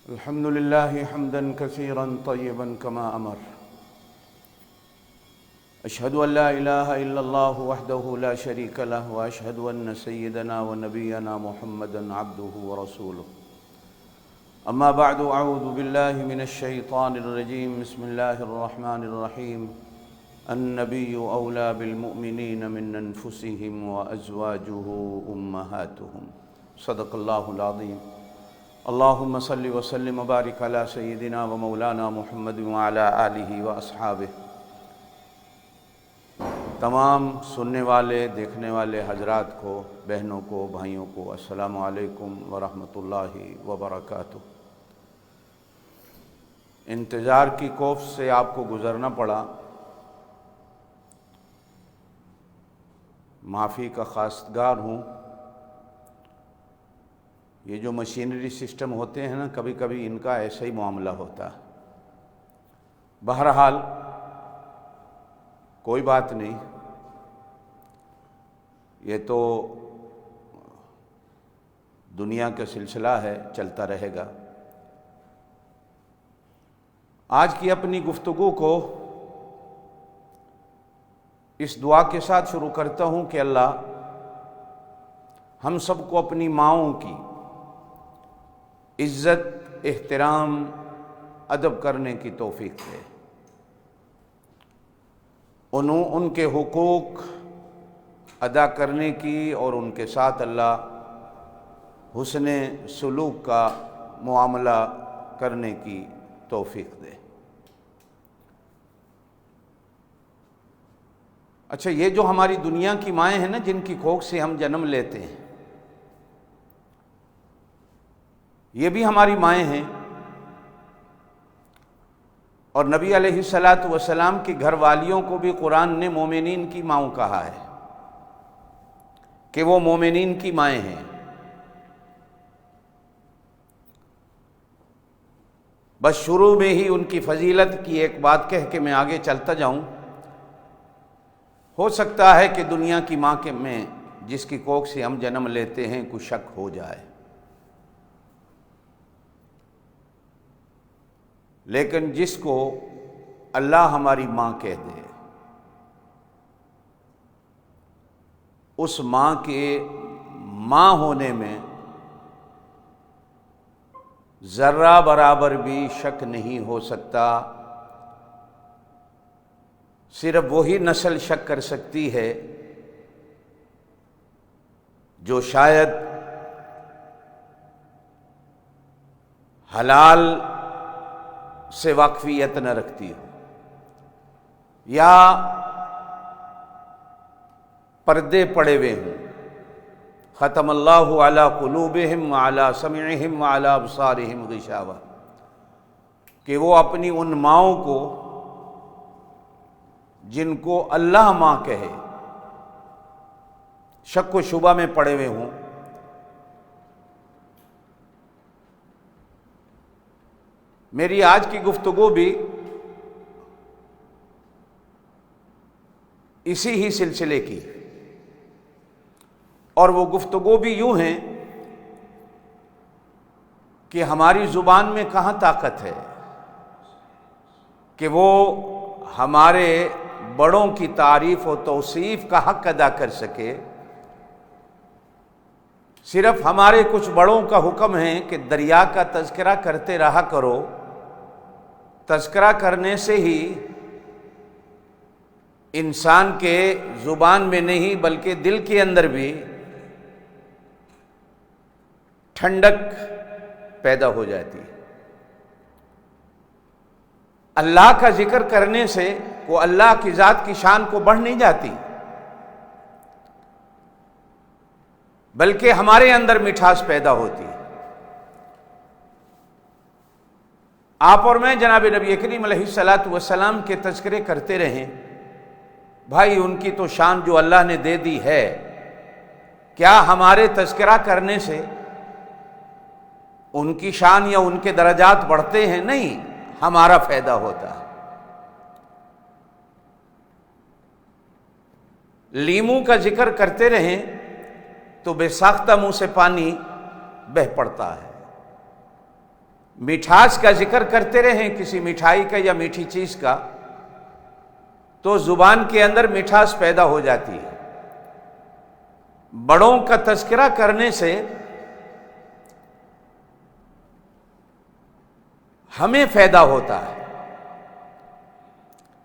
الحمد لله حمدا كثيرا طيبا كما أمر. أشهد أن لا إله إلا الله وحده لا شريك له وأشهد أن سيدنا ونبينا محمدا عبده ورسوله. أما بعد، أعوذ بالله من الشيطان الرجيم. بسم الله الرحمن الرحيم. النبي أولى بالمؤمنين من أنفسهم وأزواجه أمهاتهم. صدق الله العظيم. اللهم صل وسلم وبارك على سيدنا ومولانا محمد وعلى آلہ واصحابہ. تمام سننے والے دیکھنے والے حضرات کو، بہنوں کو، بھائیوں کو السلام علیکم ورحمۃ اللہ وبرکاتہ. انتظار کی کوف سے آپ کو گزرنا پڑا، معافی کا خواستگار ہوں. یہ جو مشینری سسٹم ہوتے ہیں نا، کبھی کبھی ان کا ایسا ہی معاملہ ہوتا ہے. بہرحال کوئی بات نہیں، یہ تو دنیا کا سلسلہ ہے، چلتا رہے گا. آج کی اپنی گفتگو کو اس دعا کے ساتھ شروع کرتا ہوں کہ اللہ ہم سب کو اپنی ماؤں کی عزت، احترام، ادب کرنے کی توفیق دے. ان کے حقوق ادا کرنے کی اور ان کے ساتھ اللہ حسن سلوک کا معاملہ کرنے کی توفیق دے. اچھا، یہ جو ہماری دنیا کی مائیں ہیں نا، جن کی کوکھ سے ہم جنم لیتے ہیں، یہ بھی ہماری مائیں ہیں. اور نبی علیہ الصلاۃ والسلام کی گھر والیوں کو بھی قرآن نے مومنین کی ماؤں کہا ہے کہ وہ مومنین کی مائیں ہیں. بس شروع میں ہی ان کی فضیلت کی ایک بات کہہ کے میں آگے چلتا جاؤں. ہو سکتا ہے کہ دنیا کی ماں کے میں جس کی کوکھ سے ہم جنم لیتے ہیں کچھ شک ہو جائے، لیکن جس کو اللہ ہماری ماں کہہ دے، اس ماں کے ماں ہونے میں ذرہ برابر بھی شک نہیں ہو سکتا. صرف وہی نسل شک کر سکتی ہے جو شاید حلال سے واقفیت نہ رکھتی ہو، یا پردے پڑے ہوئے ہوں. ختم اللہ علی قلوبہم وعلی سمعہم وعلی ابصارہم غشاوہ، کہ وہ اپنی ان ماؤں کو جن کو اللہ ماں کہے شک و شبہ میں پڑے ہوئے ہوں. میری آج کی گفتگو بھی اسی ہی سلسلے کی، اور وہ گفتگو بھی یوں ہیں کہ ہماری زبان میں کہاں طاقت ہے کہ وہ ہمارے بڑوں کی تعریف و توصیف کا حق ادا کر سکے. صرف ہمارے کچھ بڑوں کا حکم ہے کہ دریا کا تذکرہ کرتے رہا کرو. تذکرہ کرنے سے ہی انسان کے زبان میں نہیں بلکہ دل کے اندر بھی ٹھنڈک پیدا ہو جاتی ہے. اللہ کا ذکر کرنے سے وہ اللہ کی ذات کی شان کو بڑھ نہیں جاتی، بلکہ ہمارے اندر مٹھاس پیدا ہوتی ہے. آپ اور میں جناب نبی کریم علیہ الصلاۃ والسلام کے تذکرے کرتے رہیں. بھائی، ان کی تو شان جو اللہ نے دے دی ہے، کیا ہمارے تذکرہ کرنے سے ان کی شان یا ان کے درجات بڑھتے ہیں؟ نہیں، ہمارا فائدہ ہوتا ہے. لیموں کا ذکر کرتے رہیں تو بے ساختہ منہ سے پانی بہہ پڑتا ہے. مٹھاس کا ذکر کرتے رہیں کسی مٹھائی کا یا میٹھی چیز کا تو زبان کے اندر مٹھاس پیدا ہو جاتی ہے. بڑوں کا تذکرہ کرنے سے ہمیں فائدہ ہوتا ہے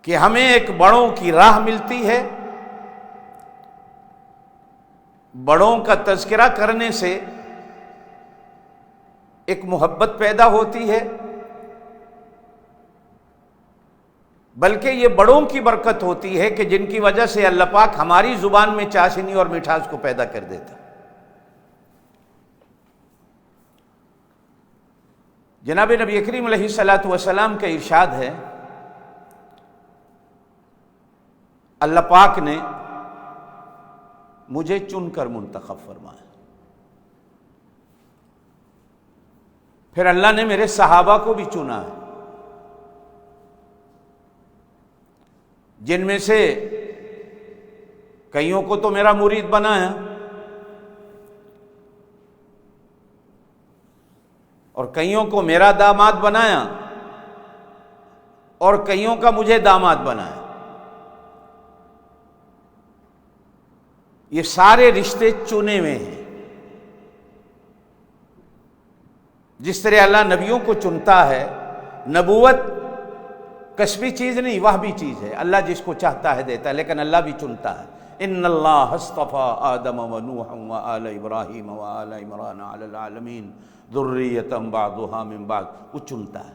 کہ ہمیں ایک بڑوں کی راہ ملتی ہے. بڑوں کا تذکرہ کرنے سے ایک محبت پیدا ہوتی ہے، بلکہ یہ بڑوں کی برکت ہوتی ہے کہ جن کی وجہ سے اللہ پاک ہماری زبان میں چاشنی اور مٹھاس کو پیدا کر دیتا. جناب نبی کریم علیہ الصلوۃ والسلام کا ارشاد ہے، اللہ پاک نے مجھے چن کر منتخب فرمایا. پھر اللہ نے میرے صحابہ کو بھی چنا ہے، جن میں سے کئیوں کو تو میرا مرید بنایا اور کئیوں کو میرا داماد بنایا اور کئیوں کا مجھے داماد بنایا. یہ سارے رشتے چنے ہوئے ہیں. جس طرح اللہ نبیوں کو چنتا ہے، نبوت کسبی چیز نہیں، وہ بھی چیز ہے، اللہ جس کو چاہتا ہے دیتا ہے، لیکن اللہ بھی چنتا ہے. ان اللہ اصطفى آدم ونوحا وآل ابراہیم وآل عمران علی العالمین ذریۃ بعضها من بعض. وہ چنتا ہے.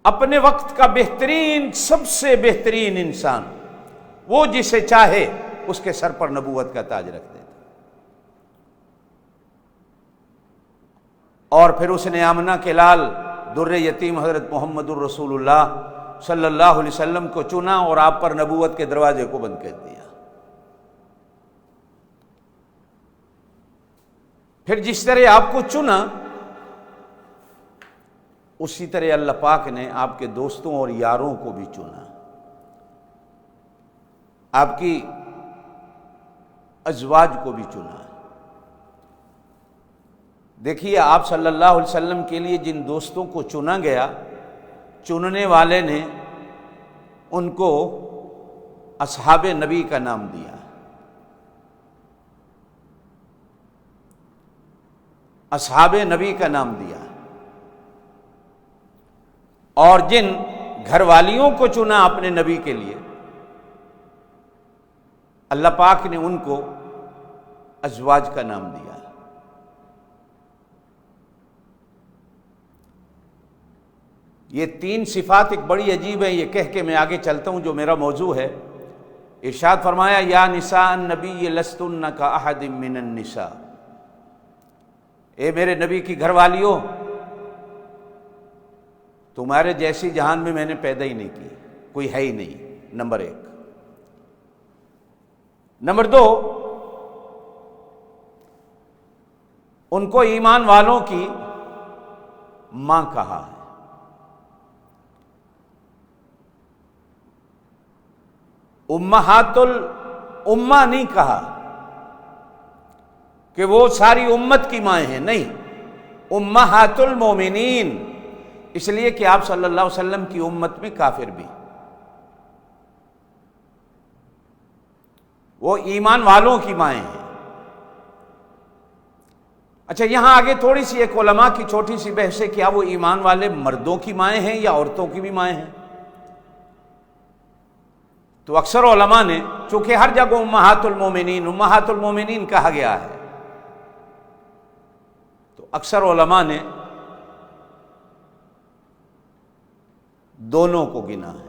اپنے وقت کا بہترین، سب سے بہترین انسان وہ جسے چاہے اس کے سر پر نبوت کا تاج رکھ دیتا. اور پھر اس نے آمنہ کے لال در یتیم حضرت محمد الرسول اللہ صلی اللہ علیہ وسلم کو چنا اور آپ پر نبوت کے دروازے کو بند کر دیا. پھر جس طرح آپ کو چنا، اسی طرح اللہ پاک نے آپ کے دوستوں اور یاروں کو بھی چنا، آپ کی ازواج کو بھی چنا. دیکھیے آپ صلی اللہ علیہ وسلم کے لیے جن دوستوں کو چنا گیا، چننے والے نے ان کو اصحاب نبی کا نام دیا. اصحاب نبی کا نام دیا. اور جن گھر والیوں کو چنا اپنے نبی کے لیے، اللہ پاک نے ان کو ازواج کا نام دیا. یہ تین صفات ایک بڑی عجیب ہیں. یہ کہہ کے میں آگے چلتا ہوں جو میرا موضوع ہے. ارشاد فرمایا، یا نساء النبی لستن کاحد من النساء. اے میرے نبی کی گھر والیوں، تمہارے جیسی جہان میں میں نے پیدا ہی نہیں کی، کوئی ہے ہی نہیں. نمبر ایک. نمبر دو، ان کو ایمان والوں کی ماں کہا ہے. امہات الامہ نہیں کہا کہ وہ ساری امت کی مائیں ہیں، نہیں، امہات المومنین، اس لیے کہ آپ صلی اللہ علیہ وسلم کی امت میں کافر بھی، وہ ایمان والوں کی مائیں ہیں. اچھا، یہاں آگے تھوڑی سی ایک علماء کی چھوٹی سی بحث ہے، کیا وہ ایمان والے مردوں کی مائیں ہیں یا عورتوں کی بھی مائیں ہیں؟ تو اکثر علماء نے، چونکہ ہر جگہ امہات المومنین کہا گیا ہے، تو اکثر علماء نے دونوں کو گنا ہے.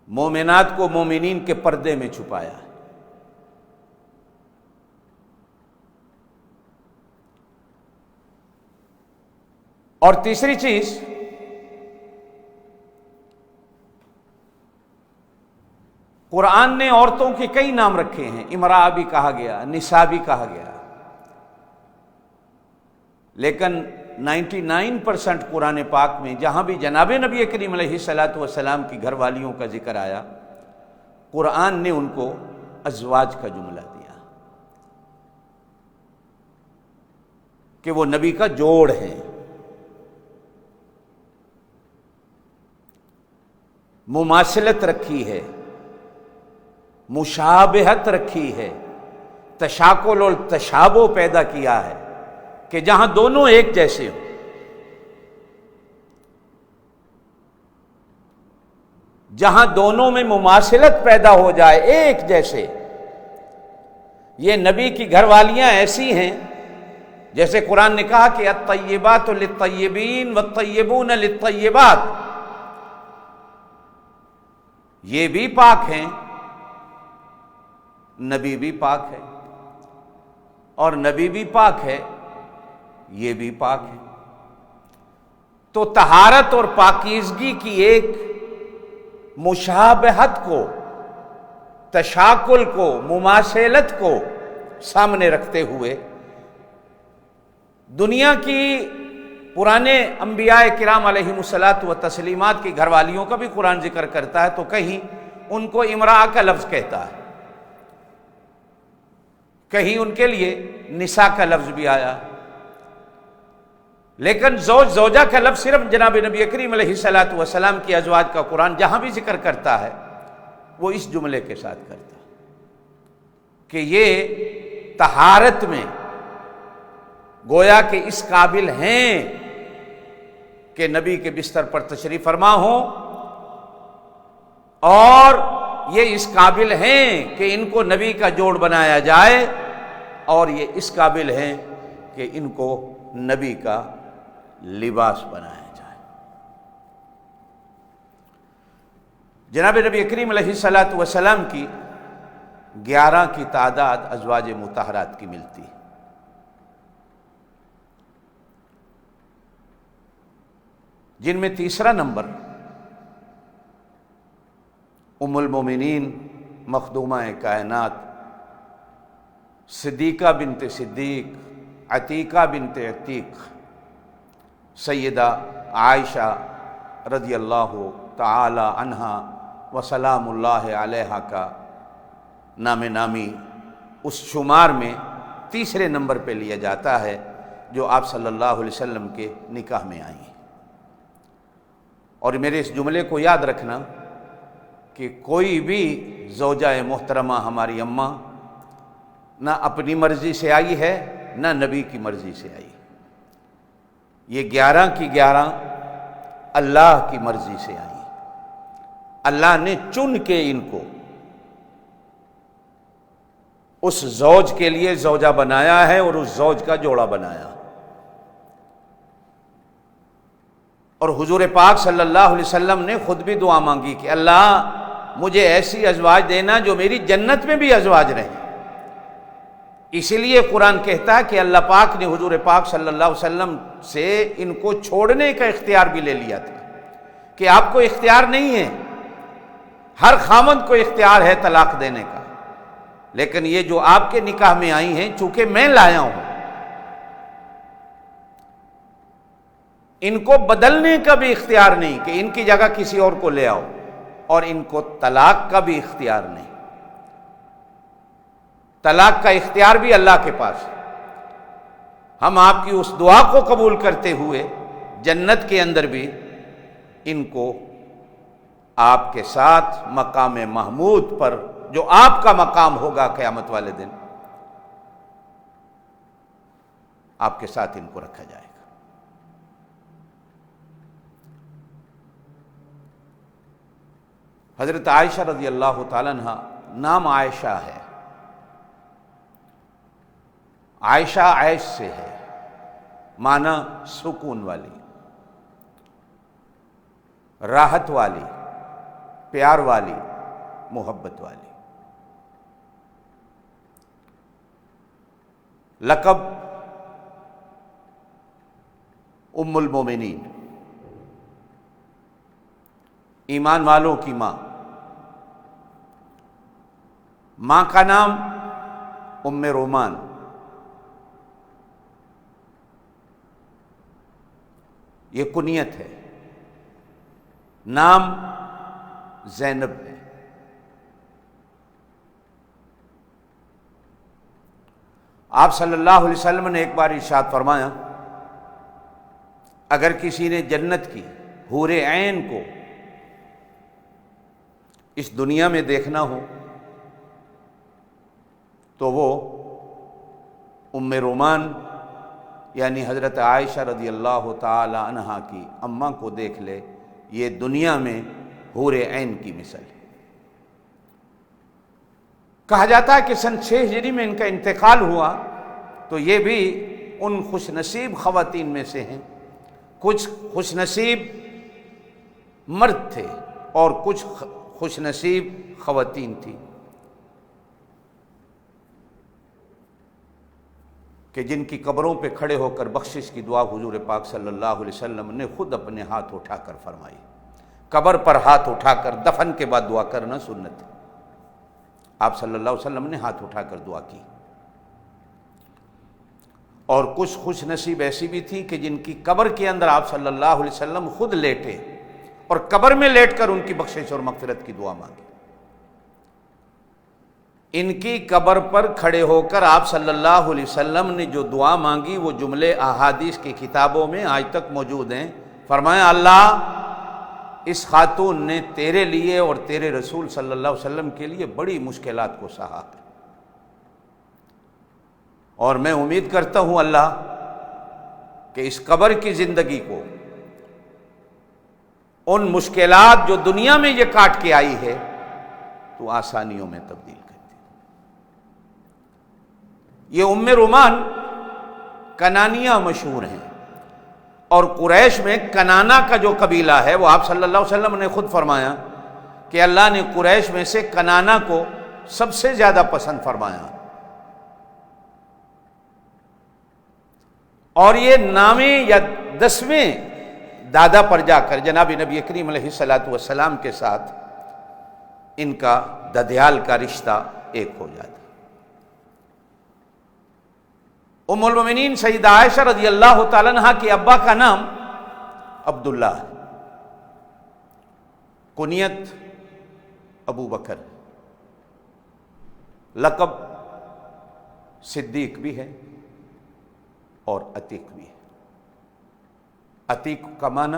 مومنات کو مومنین کے پردے میں چھپایا ہے. اور تیسری چیز، قرآن نے عورتوں کے کئی نام رکھے ہیں. امرأہ بھی کہا گیا، نساء بھی کہا گیا، لیکن 99% قرآن پاک میں جہاں بھی جناب نبی کریم علیہ الصلوۃ والسلام کی گھر والیوں کا ذکر آیا، قرآن نے ان کو ازواج کا جملہ دیا. کہ وہ نبی کا جوڑ ہیں، مماثلت رکھی ہے، مشابہت رکھی ہے، تشاکل اور تشابہ پیدا کیا ہے کہ جہاں دونوں ایک جیسے ہوں۔ جہاں دونوں میں مماثلت پیدا ہو جائے ایک جیسے۔ یہ نبی کی گھر والیاں ایسی ہیں جیسے قرآن نے کہا کہ الطیبات للطیبین والطیبون للطیبات، یہ بھی پاک ہیں، نبی بھی پاک ہے، اور نبی بھی پاک ہے، یہ بھی پاک ہے۔ تو طہارت اور پاکیزگی کی ایک مشابہت کو، تشاکل کو، مماثلت کو سامنے رکھتے ہوئے دنیا کی پرانے انبیاء کرام علیہم الصلاۃ و تسلیمات کی گھر والیوں کا بھی قرآن ذکر کرتا ہے تو کہیں ان کو امرأہ کا لفظ کہتا ہے، کہیں ان کے لیے نساء کا لفظ بھی آیا، لیکن زوج زوجہ کا لفظ صرف جناب نبی کریم علیہ الصلاۃ والسلام کی ازواج کا قرآن جہاں بھی ذکر کرتا ہے وہ اس جملے کے ساتھ کرتا ہے کہ یہ طہارت میں گویا کہ اس قابل ہیں کہ نبی کے بستر پر تشریف فرما ہوں، اور یہ اس قابل ہیں کہ ان کو نبی کا جوڑ بنایا جائے، اور یہ اس قابل ہیں کہ ان کو نبی کا لباس بنایا جائے۔ جناب نبی کریم علیہ الصلاۃ والسلام کی 11 کی تعداد ازواج مطہرات کی ملتی ہے۔ جن میں تیسرا نمبر ام المومنین مخدومہ کائنات صدیقہ بنت صدیق عتیقہ بنت عتیق سیدہ عائشہ رضی اللہ تعالی عنہا وسلام اللہ علیہا کا نام نامی اس شمار میں تیسرے نمبر پہ لیا جاتا ہے جو آپ صلی اللہ علیہ وسلم کے نکاح میں آئی ہیں۔ اور میرے اس جملے کو یاد رکھنا کہ کوئی بھی زوجہ محترمہ ہماری اماں نہ اپنی مرضی سے آئی ہے نہ نبی کی مرضی سے آئی، یہ 11 کی 11 اللہ کی مرضی سے آئی، اللہ نے چن کے ان کو اس زوج کے لیے زوجہ بنایا ہے اور اس زوج کا جوڑا بنایا۔ اور حضور پاک صلی اللہ علیہ وسلم نے خود بھی دعا مانگی کہ اللہ مجھے ایسی ازواج دینا جو میری جنت میں بھی ازواج رہیں۔ اسی لیے قرآن کہتا ہے کہ اللہ پاک نے حضور پاک صلی اللہ علیہ وسلم سے ان کو چھوڑنے کا اختیار بھی لے لیا تھا کہ آپ کو اختیار نہیں ہے، ہر خاوند کو اختیار ہے طلاق دینے کا، لیکن یہ جو آپ کے نکاح میں آئی ہیں چونکہ میں لایا ہوں، ان کو بدلنے کا بھی اختیار نہیں کہ ان کی جگہ کسی اور کو لے آؤ، اور ان کو طلاق کا بھی اختیار نہیں۔ طلاق کا اختیار بھی اللہ کے پاس ہے۔ ہم آپ کی اس دعا کو قبول کرتے ہوئے جنت کے اندر بھی ان کو آپ کے ساتھ مقام محمود پر جو آپ کا مقام ہوگا قیامت والے دن، آپ کے ساتھ ان کو رکھا جائے گا۔ حضرت عائشہ رضی اللہ تعالیٰ عنہ، نام عائشہ ہے، عائشہ عیش سے ہے، معنی سکون والی، راحت والی، پیار والی، محبت والی۔ لقب ام المومنین، ایمان والوں کی ماں۔ ماں کا نام ام رومان، یہ کنیت ہے، نام زینب ہے۔ آپ صلی اللہ علیہ وسلم نے ایک بار ارشاد فرمایا، اگر کسی نے جنت کی حور عین کو اس دنیا میں دیکھنا ہو تو وہ ام رومان یعنی حضرت عائشہ رضی اللہ تعالی عنہا کی اماں کو دیکھ لے، یہ دنیا میں حور عین کی مثل ہے۔ کہا جاتا ہے کہ سن 6 ہجری میں ان کا انتقال ہوا، تو یہ بھی ان خوش نصیب خواتین میں سے ہیں۔ کچھ خوش نصیب مرد تھے اور کچھ خوش نصیب خواتین تھیں کہ جن کی قبروں پہ کھڑے ہو کر بخشش کی دعا حضور پاک صلی اللہ علیہ وسلم نے خود اپنے ہاتھ اٹھا کر فرمائی۔ قبر پر ہاتھ اٹھا کر دفن کے بعد دعا کرنا سنت ہے، آپ صلی اللہ علیہ وسلم نے ہاتھ اٹھا کر دعا کی۔ اور کچھ خوش نصیب ایسی بھی تھی کہ جن کی قبر کے اندر آپ صلی اللہ علیہ وسلم خود لیٹے اور قبر میں لیٹ کر ان کی بخشش اور مغفرت کی دعا مانگی۔ ان کی قبر پر کھڑے ہو کر آپ صلی اللہ علیہ وسلم نے جو دعا مانگی وہ جملے احادیث کی کتابوں میں آج تک موجود ہیں۔ فرمایا، اللہ اس خاتون نے تیرے لیے اور تیرے رسول صلی اللہ علیہ وسلم کے لیے بڑی مشکلات کو سہا ہے، اور میں امید کرتا ہوں اللہ کہ اس قبر کی زندگی کو ان مشکلات جو دنیا میں یہ کاٹ کے آئی ہے تو آسانیوں میں تبدیل کر دے۔ یہ ام رومان کنانیہ مشہور ہیں، اور قریش میں کنانا کا جو قبیلہ ہے وہ آپ صلی اللہ علیہ وسلم نے خود فرمایا کہ اللہ نے قریش میں سے کنانا کو سب سے زیادہ پسند فرمایا، اور یہ نامے یا 10ویں دادا پر جا کر جناب نبی کریم علیہ الصلوۃ والسلام کے ساتھ ان کا ددیال کا رشتہ ایک ہو جاتا۔ ام المومنین سیدہ عائشہ رضی اللہ تعالیٰ عنہا کے ابا کا نام عبداللہ ہے، کنیت ابو بکر، لقب صدیق بھی ہے اور عتیق بھی ہے۔ عتیق کا معنی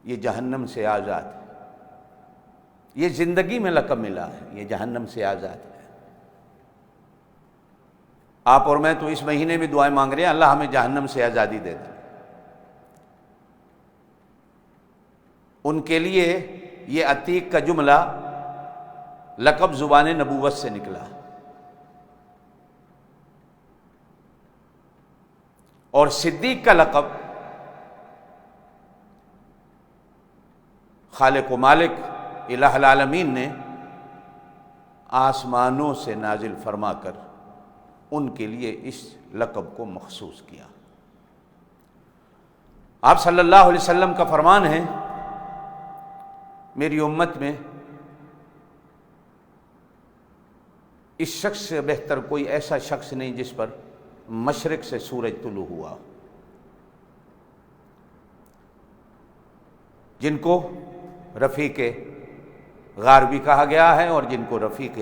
یہ جہنم سے آزاد ہے، یہ زندگی میں لقب ملا ہے، یہ جہنم سے آزاد ہے۔ آپ اور میں تو اس مہینے میں دعائیں مانگ رہے ہیں، اللہ ہمیں جہنم سے آزادی دے دے۔ ان کے لیے یہ عتیق کا جملہ لقب زبان نبوت سے نکلا، اور صدیق کا لقب خالق و مالک الہ العالمین نے آسمانوں سے نازل فرما کر ان کے لیے اس لقب کو مخصوص کیا۔ آپ صلی اللہ علیہ وسلم کا فرمان ہے، میری امت میں اس شخص سے بہتر کوئی ایسا شخص نہیں جس پر مشرق سے سورج طلوع ہوا، جن کو رفیق غار بھی کہا گیا ہے اور جن کو رفیق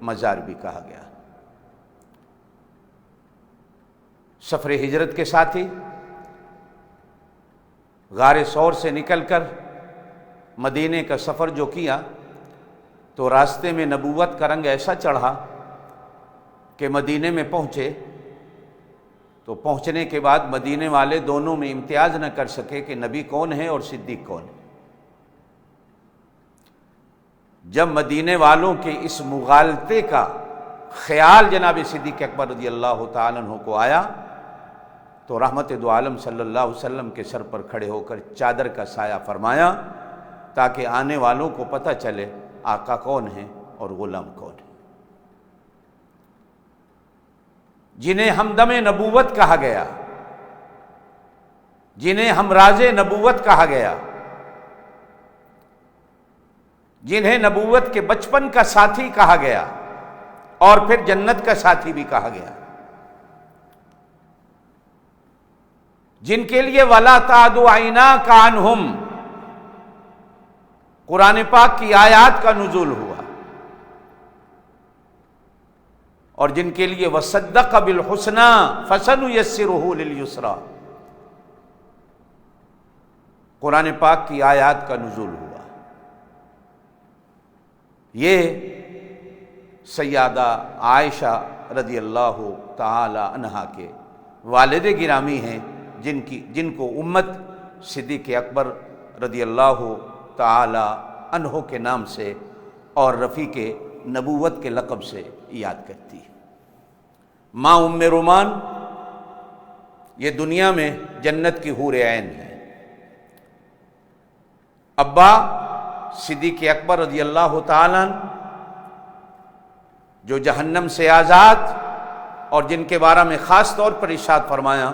مزار بھی کہا گیا ہے۔ سفر ہجرت کے ساتھی غار ثور سے نکل کر مدینے کا سفر جو کیا تو راستے میں نبوت کا رنگ ایسا چڑھا کہ مدینے میں پہنچے تو پہنچنے کے بعد مدینے والے دونوں میں امتیاز نہ کر سکے کہ نبی کون ہے اور صدیق کون ہے۔ جب مدینے والوں کے اس مغالطے کا خیال جناب صدیق اکبر رضی اللہ تعالیٰ عنہ کو آیا تو رحمت دو عالم صلی اللہ علیہ وسلم کے سر پر کھڑے ہو کر چادر کا سایہ فرمایا تاکہ آنے والوں کو پتہ چلے آقا کون ہے اور غلام کون ہے۔ جنہیں ہمدم نبوت کہا گیا، جنہیں ہمراز نبوت کہا گیا، جنہیں نبوت کے بچپن کا ساتھی کہا گیا اور پھر جنت کا ساتھی بھی کہا گیا، جن کے لیے وَلَا تَعْدُ عَيْنَاكَ عَنْهُمْ قرآن پاک کی آیات کا نزول ہوا، اور جن کے لیے وصدق بالحسنی فسنیسرہ للیسری، قرآن پاک کی آیات کا نزول ہوا۔ یہ سیدہ عائشہ رضی اللہ تعالی عنہا کے والد گرامی ہیں، جن کو امت صدیق اکبر رضی اللہ تعالی عنہ کے نام سے اور رفیق نبوت کے لقب سے یاد کرتی ہے۔ ماں ام رومان یہ دنیا میں جنت کی حور عین ہے۔ ابا صدیق اکبر رضی اللہ تعالی عنہ جو جہنم سے آزاد، اور جن کے بارے میں خاص طور پر ارشاد فرمایا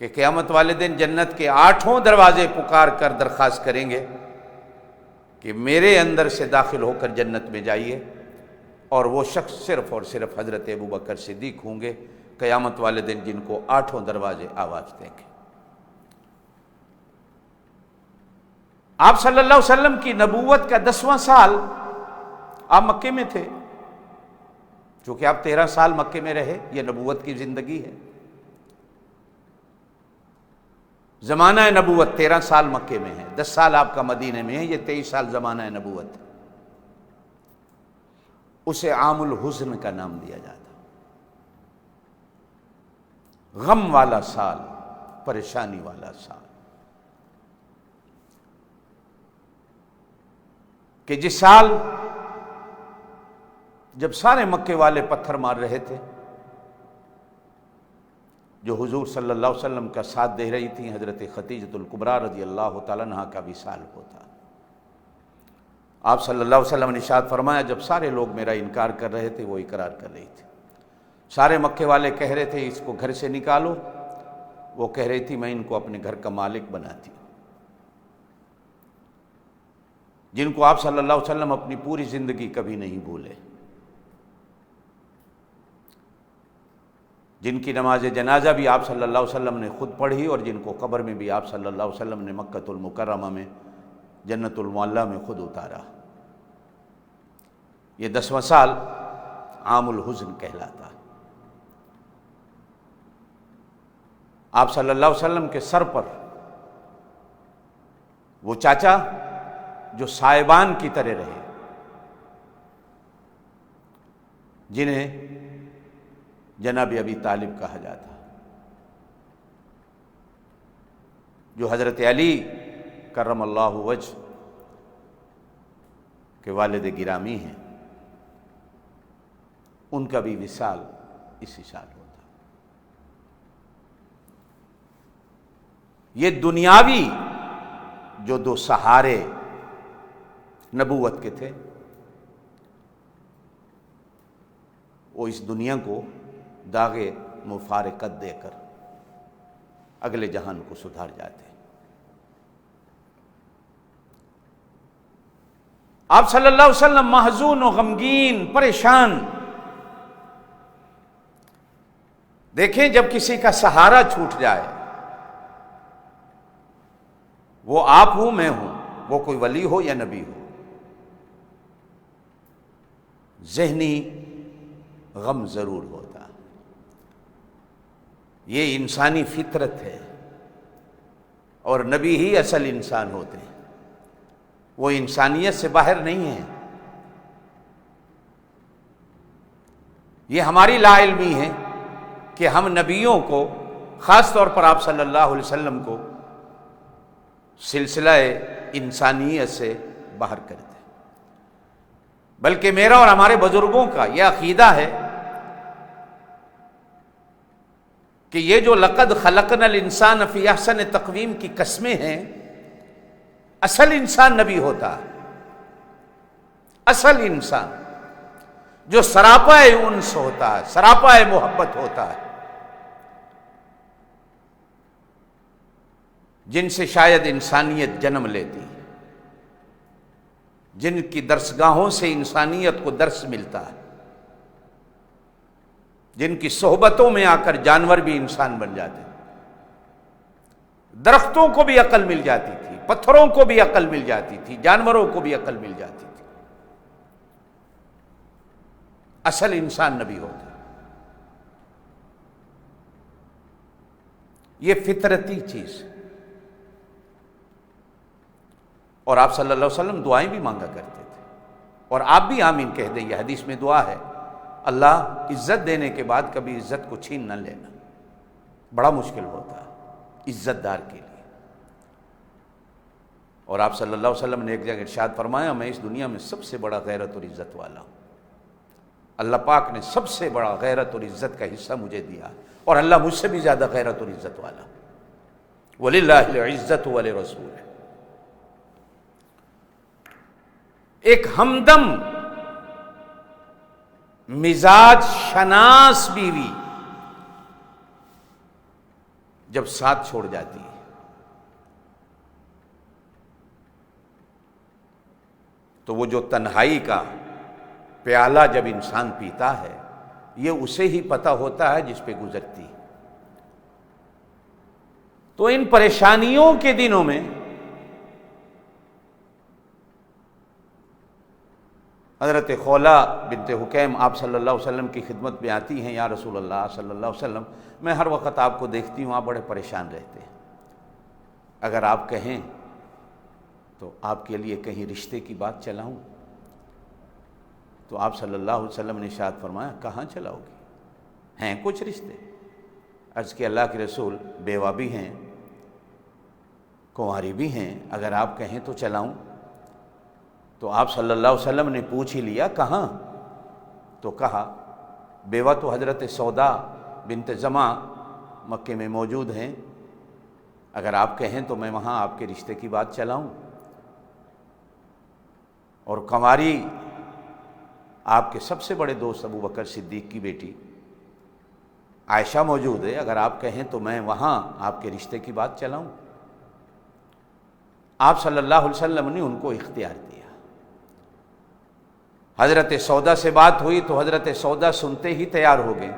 کہ قیامت والے دن جنت کے 8 دروازے پکار کر درخواست کریں گے کہ میرے اندر سے داخل ہو کر جنت میں جائیے، اور وہ شخص صرف اور صرف حضرت ابوبکر صدیق ہوں گے قیامت والے دن، جن کو 8 دروازے آواز دیں گے۔ آپ صلی اللہ علیہ وسلم کی نبوت کا 10واں سال آپ مکے میں تھے، چونکہ آپ 13 سال مکے میں رہے، یہ نبوت کی زندگی ہے۔ زمانہ نبوت 13 سال مکے میں ہے، 10 سال آپ کا مدینے میں ہے، یہ 23 سال زمانہ نبوت ہے۔ اسے عام الحزن کا نام دیا جاتا، غم والا سال، پریشانی والا سال، کہ جس سال جب سارے مکے والے پتھر مار رہے تھے، جو حضور صلی اللہ علیہ وسلم کا ساتھ دے رہی تھیں، حضرت خدیجۃ الکبریٰ رضی اللہ تعالیٰ عنہا کا وصال ہوتا۔ آپ صلی اللہ علیہ وسلم نے ارشاد فرمایا، جب سارے لوگ میرا انکار کر رہے تھے، وہ اقرار کر رہی تھی۔ سارے مکے والے کہہ رہے تھے اس کو گھر سے نکالو، وہ کہہ رہی تھی میں ان کو اپنے گھر کا مالک بناتی ہوں۔ جن کو آپ صلی اللہ علیہ وسلم اپنی پوری زندگی کبھی نہیں بھولے، جن کی نماز جنازہ بھی آپ صلی اللہ علیہ وسلم نے خود پڑھی، اور جن کو قبر میں بھی آپ صلی اللہ علیہ وسلم نے مکۃ المکرمہ میں جنت المعلیٰ میں خود اتارا۔ یہ 10واں سال عام الحزن کہلاتا ہے۔ آپ صلی اللہ علیہ وسلم کے سر پر وہ چاچا جو سائبان کی طرح رہے، جنہیں جناب ابی طالب کہا جاتا، جو حضرت علی کرم اللہ وجہ کے والد گرامی ہیں، ان کا بھی وصال اسی سال ہوتا۔ یہ دنیاوی جو 2 سہارے نبوت کے تھے، وہ اس دنیا کو داغ مفارقت دے کر اگلے جہان کو سدھار جاتے۔ آپ صلی اللہ علیہ وسلم محزون و غمگین، پریشان۔ دیکھیں جب کسی کا سہارا چھوٹ جائے، وہ آپ ہوں میں ہوں، وہ کوئی ولی ہو یا نبی ہو، ذہنی غم ضرور ہوتا۔ یہ انسانی فطرت ہے، اور نبی ہی اصل انسان ہوتے ہیں، وہ انسانیت سے باہر نہیں ہیں۔ یہ ہماری لا علمی ہے کہ ہم نبیوں کو، خاص طور پر آپ صلی اللہ علیہ وسلم کو، سلسلہ انسانیت سے باہر کرتے ہیں۔ بلکہ میرا اور ہمارے بزرگوں کا یہ عقیدہ ہے کہ یہ جو لقد خلقنا الانسان فی احسن تقویم کی قسمیں ہیں، اصل انسان نبی ہوتا ہے۔ اصل انسان جو سراپا انس ہوتا ہے، سراپا محبت ہوتا ہے، جن سے شاید انسانیت جنم لیتی ہے، جن کی درسگاہوں سے انسانیت کو درس ملتا ہے، جن کی صحبتوں میں آ کر جانور بھی انسان بن جاتے ہیں۔ درختوں کو بھی عقل مل جاتی تھی، پتھروں کو بھی عقل مل جاتی تھی، جانوروں کو بھی عقل مل جاتی تھی۔ اصل انسان نبی ہوتے ہیں۔ یہ فطرتی چیز، اور آپ صلی اللہ علیہ وسلم دعائیں بھی مانگا کرتے تھے، اور آپ بھی آمین کہہ دیں، یہ حدیث میں دعا ہے، اللہ عزت دینے کے بعد کبھی عزت کو چھین نہ لینا، بڑا مشکل ہوتا ہے عزت دار کے لیے۔ اور آپ صلی اللہ علیہ وسلم نے ایک جگہ ارشاد فرمایا، میں اس دنیا میں سب سے بڑا غیرت اور عزت والا ہوں، اللہ پاک نے سب سے بڑا غیرت اور عزت کا حصہ مجھے دیا، اور اللہ مجھ سے بھی زیادہ غیرت اور عزت والا، وَلِلَّهِ الْعِزَّةُ وَلِرَسُولِهِ۔ ایک ہمدم مزاج شناس بیوی جب ساتھ چھوڑ جاتی ہے تو وہ جو تنہائی کا پیالہ جب انسان پیتا ہے، یہ اسے ہی پتہ ہوتا ہے جس پہ گزرتی ہے۔ تو ان پریشانیوں کے دنوں میں حضرت خولہ بنت حکیم آپ صلی اللہ علیہ وسلم کی خدمت میں آتی ہیں، یا رسول اللہ صلی اللہ علیہ وسلم، میں ہر وقت آپ کو دیکھتی ہوں، آپ بڑے پریشان رہتے ہیں، اگر آپ کہیں تو آپ کے لیے کہیں رشتے کی بات چلاؤں؟ تو آپ صلی اللہ علیہ وسلم نے ارشاد فرمایا، کہاں چلاؤ گی؟ ہیں کچھ رشتے؟ عرض کہ اللہ کے رسول، بیوہ بھی ہیں، کنواری بھی ہیں، اگر آپ کہیں تو چلاؤں؟ تو آپ صلی اللہ علیہ وسلم نے پوچھ ہی لیا، کہاں؟ تو کہا، بیوہ تو حضرت سودا بنت زمع مکے میں موجود ہیں، اگر آپ کہیں تو میں وہاں آپ کے رشتے کی بات چلاؤں؟ اور کنواری آپ کے سب سے بڑے دوست ابو بکر صدیق کی بیٹی عائشہ موجود ہے، اگر آپ کہیں تو میں وہاں آپ کے رشتے کی بات چلاؤں؟ آپ صلی اللہ علیہ وسلم نے ان کو اختیار دیا۔ حضرت سودا سے بات ہوئی تو حضرت سودا سنتے ہی تیار ہو گئے۔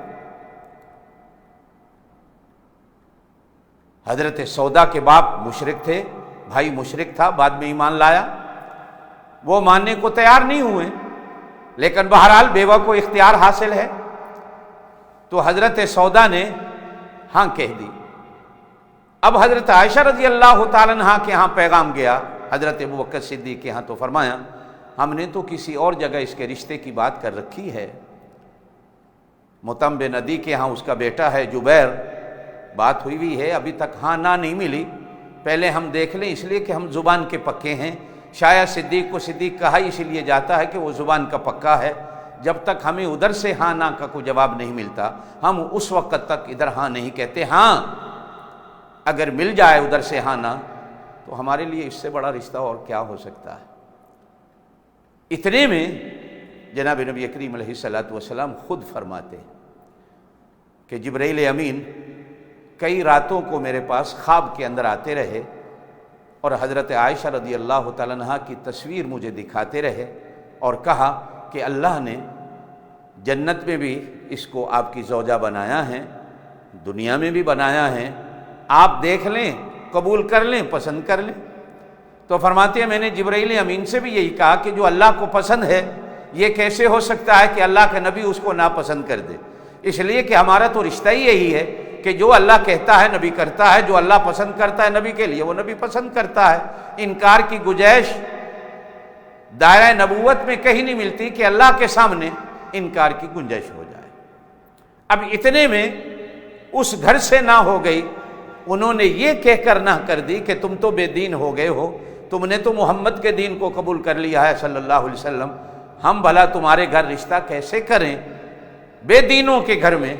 حضرت سودا کے باپ مشرک تھے، بھائی مشرک تھا، بعد میں ایمان لایا، وہ ماننے کو تیار نہیں ہوئے، لیکن بہرحال بیوہ کو اختیار حاصل ہے، تو حضرت سودا نے ہاں کہہ دی۔ اب حضرت عائشہ رضی اللہ تعالیٰ عنہا کے ہاں پیغام گیا، حضرت ابو بکر صدیق کے ہاں، تو فرمایا، ہم نے تو کسی اور جگہ اس کے رشتے کی بات کر رکھی ہے، مطعم بن عدی کے ہاں اس کا بیٹا ہے جبیر، بات ہوئی ہے، ابھی تک ہاں نہ نہیں ملی، پہلے ہم دیکھ لیں، اس لیے کہ ہم زبان کے پکے ہیں، شاید صدیق کو صدیق کہا اسی لیے جاتا ہے کہ وہ زبان کا پکا ہے، جب تک ہمیں ادھر سے ہاں نہ کا کوئی جواب نہیں ملتا، ہم اس وقت تک ادھر ہاں نہیں کہتے، ہاں اگر مل جائے ادھر سے ہاں نہ، تو ہمارے لیے اس سے بڑا رشتہ اور کیا ہو سکتا ہے۔ اتنے میں جناب نبی کریم علیہ الصلوۃ والسلام خود فرماتے کہ جبرائیل امین کئی راتوں کو میرے پاس خواب کے اندر آتے رہے اور حضرت عائشہ رضی اللہ تعالیٰ عنہا کی تصویر مجھے دکھاتے رہے اور کہا کہ اللہ نے جنت میں بھی اس کو آپ کی زوجہ بنایا ہے، دنیا میں بھی بنایا ہے، آپ دیکھ لیں، قبول کر لیں، پسند کر لیں۔ تو فرماتے ہیں میں نے جبرائیل امین سے بھی یہی کہا کہ جو اللہ کو پسند ہے، یہ کیسے ہو سکتا ہے کہ اللہ کا نبی اس کو ناپسند کر دے؟ اس لیے کہ ہمارا تو رشتہ ہی یہی ہے کہ جو اللہ کہتا ہے نبی کرتا ہے، جو اللہ پسند کرتا ہے نبی کے لیے وہ نبی پسند کرتا ہے۔ انکار کی گنجائش دائرہ نبوت میں کہیں نہیں ملتی کہ اللہ کے سامنے انکار کی گنجائش ہو جائے۔ اب اتنے میں اس گھر سے نہ ہو گئی، انہوں نے یہ کہہ کر نہ کر دی کہ تم تو بے دین ہو گئے ہو، تم نے تو محمد کے دین کو قبول کر لیا ہے صلی اللہ علیہ وسلم، ہم بھلا تمہارے گھر رشتہ کیسے کریں؟ بے دینوں کے گھر میں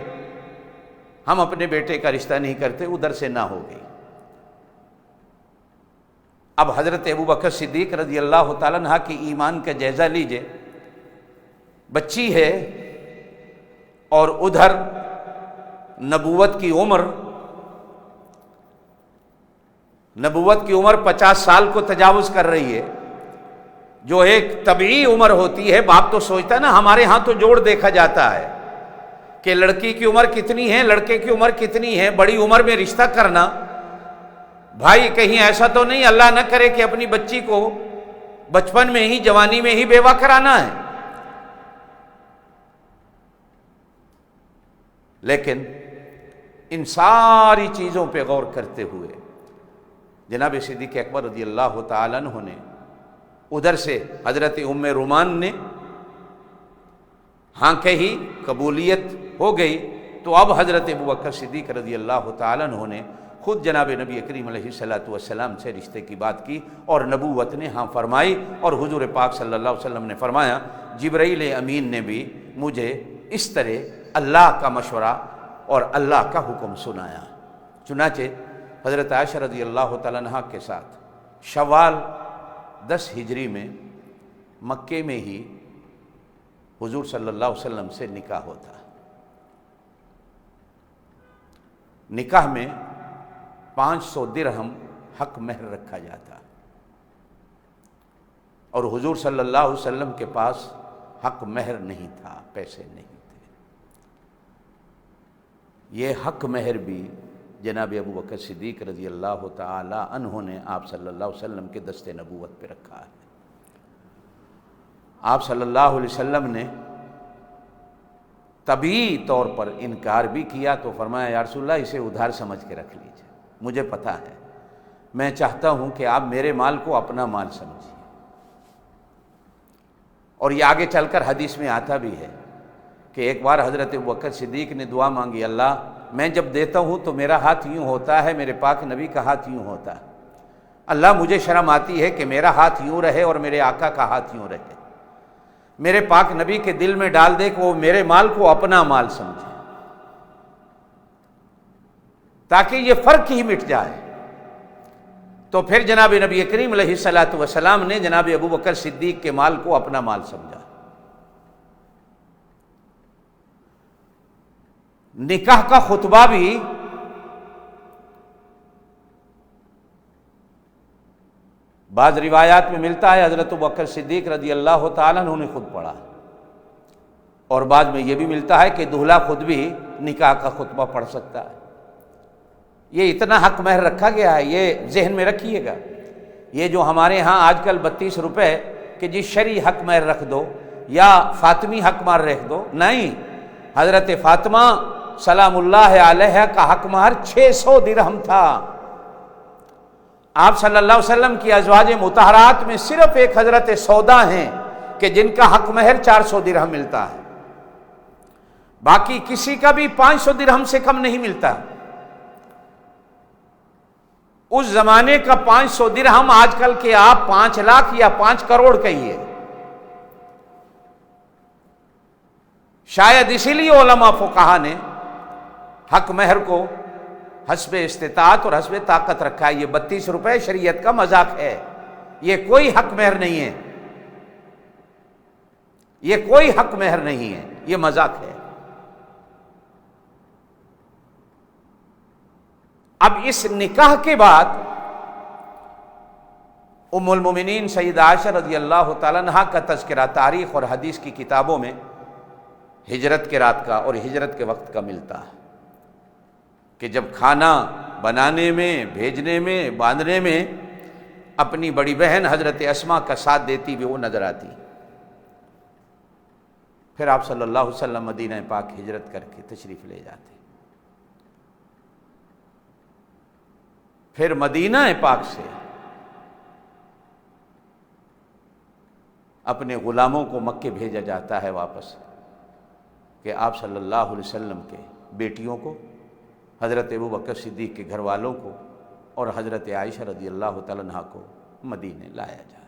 ہم اپنے بیٹے کا رشتہ نہیں کرتے، ادھر سے نہ ہو گئی۔ اب حضرت ابو بکر صدیق رضی اللہ تعالیٰ عنہ کی ایمان کا جائزہ لیجئے، بچی ہے اور ادھر نبوت کی عمر 50 سال کو تجاوز کر رہی ہے، جو ایک طبعی عمر ہوتی ہے۔ باپ تو سوچتا ہے نا، ہمارے ہاں تو جوڑ دیکھا جاتا ہے کہ لڑکی کی عمر کتنی ہے، لڑکے کی عمر کتنی ہے، بڑی عمر میں رشتہ کرنا، بھائی کہیں ایسا تو نہیں اللہ نہ کرے کہ اپنی بچی کو بچپن میں ہی، جوانی میں ہی بیوہ کرانا ہے۔ لیکن ان ساری چیزوں پہ غور کرتے ہوئے جناب صدیق اکبر رضی اللہ تعالیٰ عنہ نے ادھر سے حضرت ام رومان نے ہاں کہی، قبولیت ہو گئی، تو اب حضرت ابوبکر صدیق رضی اللہ تعالیٰ عنہ نے خود جناب نبی کریم علیہ الصلوۃ والسلام سے رشتے کی بات کی اور نبوت نے ہاں فرمائی، اور حضور پاک صلی اللہ علیہ وسلم نے فرمایا جبرائیل امین نے بھی مجھے اس طرح اللہ کا مشورہ اور اللہ کا حکم سنایا۔ چنانچہ حضرت عائشہ رضی اللہ تعالیٰ عنہ کے ساتھ شوال 10 ہجری میں مکے میں ہی حضور صلی اللہ علیہ وسلم سے نکاح ہوتا۔ نکاح میں 500 درہم حق مہر رکھا جاتا، اور حضور صلی اللہ علیہ وسلم کے پاس حق مہر نہیں تھا، پیسے نہیں تھے۔ یہ حق مہر بھی جناب ابوبکر صدیق رضی اللہ تعالی عنہ نے آپ صلی اللہ علیہ وسلم کے دست نبوت پہ رکھا ہے۔ آپ صلی اللہ علیہ وسلم نے طبیعی طور پر انکار بھی کیا تو فرمایا یا رسول اللہ اسے ادھار سمجھ کے رکھ لیجیے، مجھے پتہ ہے، میں چاہتا ہوں کہ آپ میرے مال کو اپنا مال سمجھیے۔ اور یہ آگے چل کر حدیث میں آتا بھی ہے کہ ایک بار حضرت ابوبکر صدیق نے دعا مانگی، اللہ میں جب دیتا ہوں تو میرا ہاتھ یوں ہوتا ہے، میرے پاک نبی کا ہاتھ یوں ہوتا ہے، اللہ مجھے شرم آتی ہے کہ میرا ہاتھ یوں رہے اور میرے آقا کا ہاتھ یوں رہے، میرے پاک نبی کے دل میں ڈال دے کہ وہ میرے مال کو اپنا مال سمجھے، تاکہ یہ فرق ہی مٹ جائے۔ تو پھر جناب نبی کریم علیہ الصلوۃ والسلام نے جناب ابوبکر صدیق کے مال کو اپنا مال سمجھا۔ نکاح کا خطبہ بھی بعض روایات میں ملتا ہے حضرت ابوبکر صدیق رضی اللہ تعالیٰ عنہ نے خود پڑھا، اور بعض میں یہ بھی ملتا ہے کہ دولہا خود بھی نکاح کا خطبہ پڑھ سکتا ہے۔ یہ اتنا حق مہر رکھا گیا ہے، یہ ذہن میں رکھیے گا۔ یہ جو ہمارے ہاں آج کل 32 روپے کہ جی شرعی حق مہر رکھ دو یا فاطمی حق مہر رکھ دو، نہیں، حضرت فاطمہ سلام اللہ علیہ کا حق مہر 600 درہم تھا۔ آپ صلی اللہ علیہ وسلم کی ازواج مطہرات میں صرف ایک حضرت سودا ہیں کہ جن کا حق مہر 400 درہم ملتا ہے، باقی کسی کا بھی 500 درہم سے کم نہیں ملتا۔ اس زمانے کا 500 درہم آج کل کے آپ 5 لاکھ یا 5 کروڑ کہیے۔ شاید اسی لیے علماء فقہا نے حق مہر کو حسب استطاعت اور حسب طاقت رکھا ہے۔ یہ 32 روپے شریعت کا مذاق ہے، یہ کوئی حق مہر نہیں ہے، یہ کوئی حق مہر نہیں ہے، یہ مذاق ہے۔ اب اس نکاح کے بعد ام المومنین سیدہ عائشہ رضی اللہ تعالیٰ عنہ کا تذکرہ تاریخ اور حدیث کی کتابوں میں ہجرت کے رات کا اور ہجرت کے وقت کا ملتا ہے کہ جب کھانا بنانے میں، بھیجنے میں، باندھنے میں اپنی بڑی بہن حضرت اسماء کا ساتھ دیتی ہوئی وہ نظر آتی۔ پھر آپ صلی اللہ علیہ وسلم مدینہ پاک ہجرت کر کے تشریف لے جاتے۔ پھر مدینہ پاک سے اپنے غلاموں کو مکے بھیجا جاتا ہے واپس کہ آپ صلی اللہ علیہ وسلم کے بیٹیوں کو، حضرت ابوبکر صدیق کے گھر والوں کو اور حضرت عائشہ رضی اللہ تعالیٰ عنہ کو مدینے لایا جائے۔